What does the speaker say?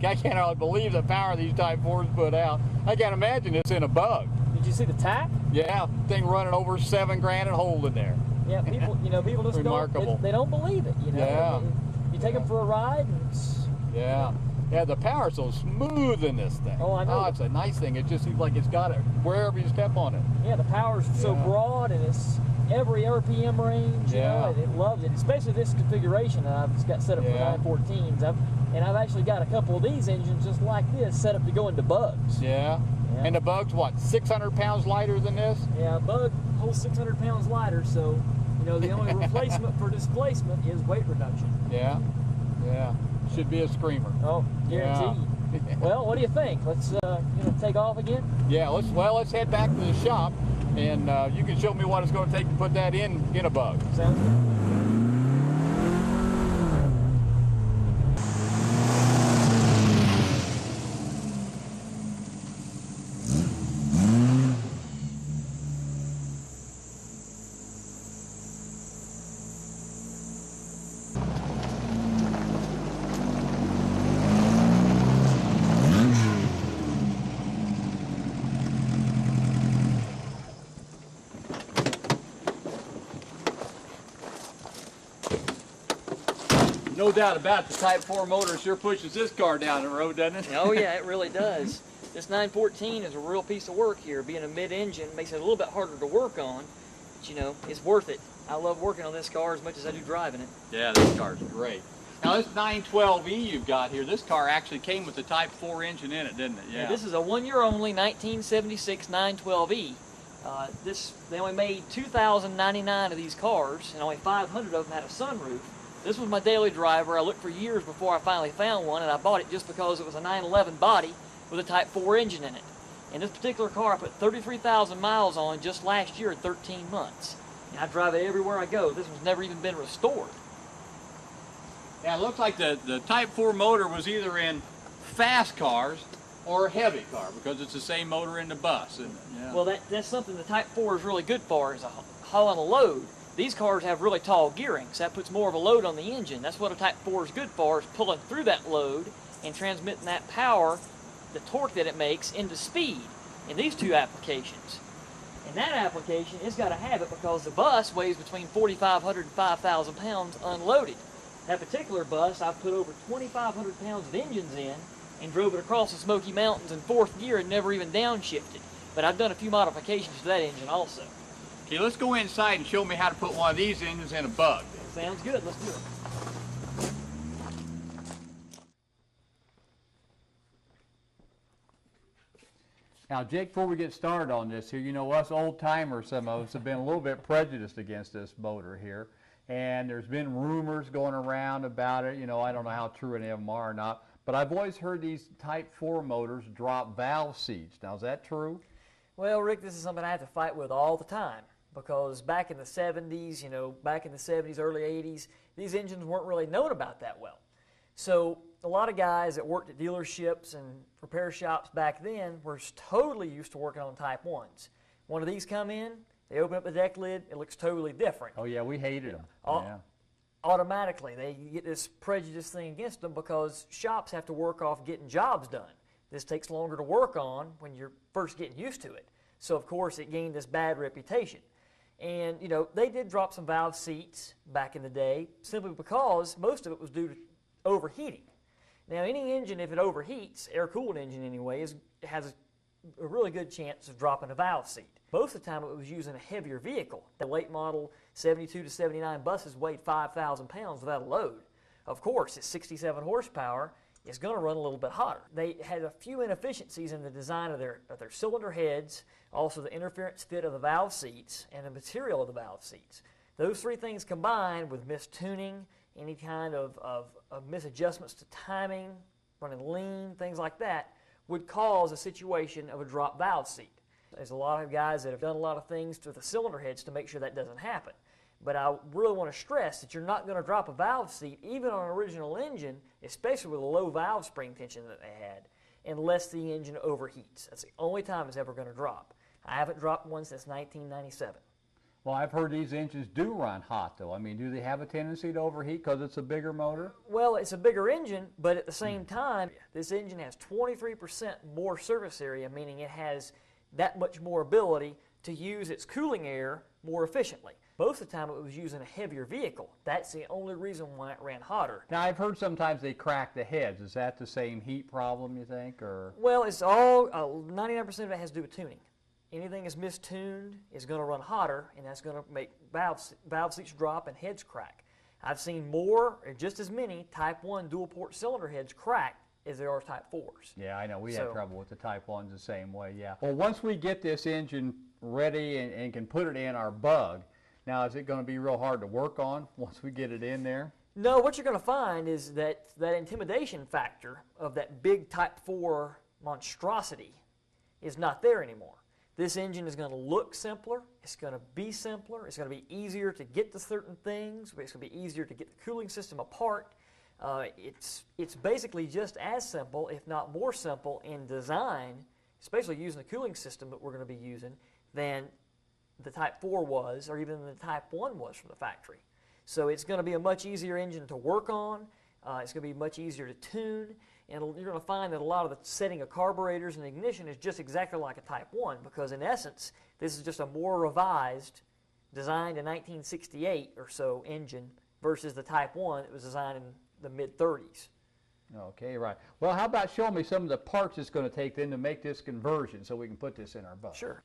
I can't hardly believe the power these Type 4s put out. I can't imagine it's in a Bug. Did you see the tach? Yeah, thing running over $7 grand and holding there. Yeah, people, people just Remarkable. They don't believe it, Yeah. You take them for a ride, and it's... Yeah. Yeah, the power's so smooth in this thing. Oh, I know. Oh, it's a nice thing. It just seems like it's got it wherever you step on it. Yeah, the power's so broad, and it's every RPM range, you know, and it loves it, especially this configuration that I've got set up for 914s. I've actually got a couple of these engines just like this set up to go into Bugs. Yeah. And the Bug's what, 600 pounds lighter than this? Yeah, Bug holds 600 pounds lighter, so, the only replacement for displacement is weight reduction. Yeah. Yeah. Should be a screamer. Oh, guaranteed. Yeah. Well, what do you think? Let's take off again? Yeah, let's head back to the shop, and you can show me what it's going to take to put that in a Bug. Sounds good. No doubt about it, the Type 4 motor sure pushes this car down the road, doesn't it? Oh yeah, it really does. This 914 is a real piece of work here. Being a mid-engine makes it a little bit harder to work on, but it's worth it. I love working on this car as much as I do driving it. Yeah, this car's great. Now this 912E you've got here, this car actually came with the Type 4 engine in it, didn't it? Yeah, this is a one-year-only 1976 912E. They only made 2,099 of these cars, and only 500 of them had a sunroof. This was my daily driver. I looked for years before I finally found one, and I bought it just because it was a 911 body with a Type 4 engine in it. And this particular car I put 33,000 miles on just last year in 13 months. And I drive it everywhere I go. This one's never even been restored. Yeah, it looks like the Type 4 motor was either in fast cars or a heavy car, because it's the same motor in the Bus, isn't it? Yeah. Well, that's something the Type 4 is really good for, is hauling a load. These cars have really tall gearing, so that puts more of a load on the engine. That's what a Type 4 is good for, is pulling through that load and transmitting that power, the torque that it makes, into speed in these two applications. In that application, it's got to have it because the Bus weighs between 4,500 and 5,000 pounds unloaded. That particular Bus, I've put over 2,500 pounds of engines in and drove it across the Smoky Mountains in 4th gear and never even downshifted. But I've done a few modifications to that engine also. Okay, let's go inside and show me how to put one of these engines in a Bug. Sounds good. Let's do it. Now, Jake, before we get started on this here, us old-timers, some of us have been a little bit prejudiced against this motor here. And there's been rumors going around about it. I don't know how true any of them are or not. But I've always heard these Type 4 motors drop valve seats. Now, is that true? Well, Rick, this is something I have to fight with all the time. Because back in the 70s, early 80s, these engines weren't really known about that well. So a lot of guys that worked at dealerships and repair shops back then were totally used to working on Type 1s. One of these come in, they open up the deck lid, it looks totally different. Oh yeah, we hated them. Automatically, they get this prejudice thing against them because shops have to work off getting jobs done. This takes longer to work on when you're first getting used to it. So of course it gained this bad reputation. And, they did drop some valve seats back in the day simply because most of it was due to overheating. Now, any engine, if it overheats, air-cooled engine anyway, has a really good chance of dropping a valve seat. Most of the time it was using a heavier vehicle. The late model 72 to 79 buses weighed 5,000 pounds without a load. Of course, at 67 horsepower, it's going to run a little bit hotter. They had a few inefficiencies in the design of their cylinder heads, also the interference fit of the valve seats, and the material of the valve seats. Those three things combined with mistuning, any kind of misadjustments to timing, running lean, things like that, would cause a situation of a drop valve seat. There's a lot of guys that have done a lot of things to the cylinder heads to make sure that doesn't happen. But I really want to stress that you're not going to drop a valve seat, even on an original engine, especially with a low valve spring tension that they had, unless the engine overheats. That's the only time it's ever going to drop. I haven't dropped one since 1997. Well, I've heard these engines do run hot, though. I mean, do they have a tendency to overheat because it's a bigger motor? Well, it's a bigger engine, but at the same time, this engine has 23% more surface area, meaning it has that much more ability to use its cooling air more efficiently. Most of the time it was using a heavier vehicle. That's the only reason why it ran hotter. Now, I've heard sometimes they crack the heads. Is that the same heat problem, you think? Or Well, it's all, 99% of it has to do with tuning. Anything that's mistuned is going to run hotter, and that's going to make valve seats drop and heads crack. I've seen more, or just as many, Type 1 dual-port cylinder heads crack as there are Type 4s. Yeah, I know. We had trouble with the Type 1s the same way, yeah. Well, once we get this engine ready and can put it in our Bug, now is it going to be real hard to work on once we get it in there? No, what you're going to find is that intimidation factor of that big Type 4 monstrosity is not there anymore. This engine is going to look simpler, it's going to be simpler, it's going to be easier to get to certain things, it's going to be easier to get the cooling system apart. It's basically just as simple, if not more simple, in design, especially using the cooling system that we're going to be using, than the Type 4 was, or even the Type 1 was from the factory. So it's going to be a much easier engine to work on, it's going to be much easier to tune, and you're going to find that a lot of the setting of carburetors and ignition is just exactly like a Type 1, because in essence, this is just a more revised, designed in 1968 or so engine versus the Type 1 that was designed in the mid-30s. Okay, right. Well, how about showing me some of the parts it's going to take then to make this conversion so we can put this in our Bug? Sure.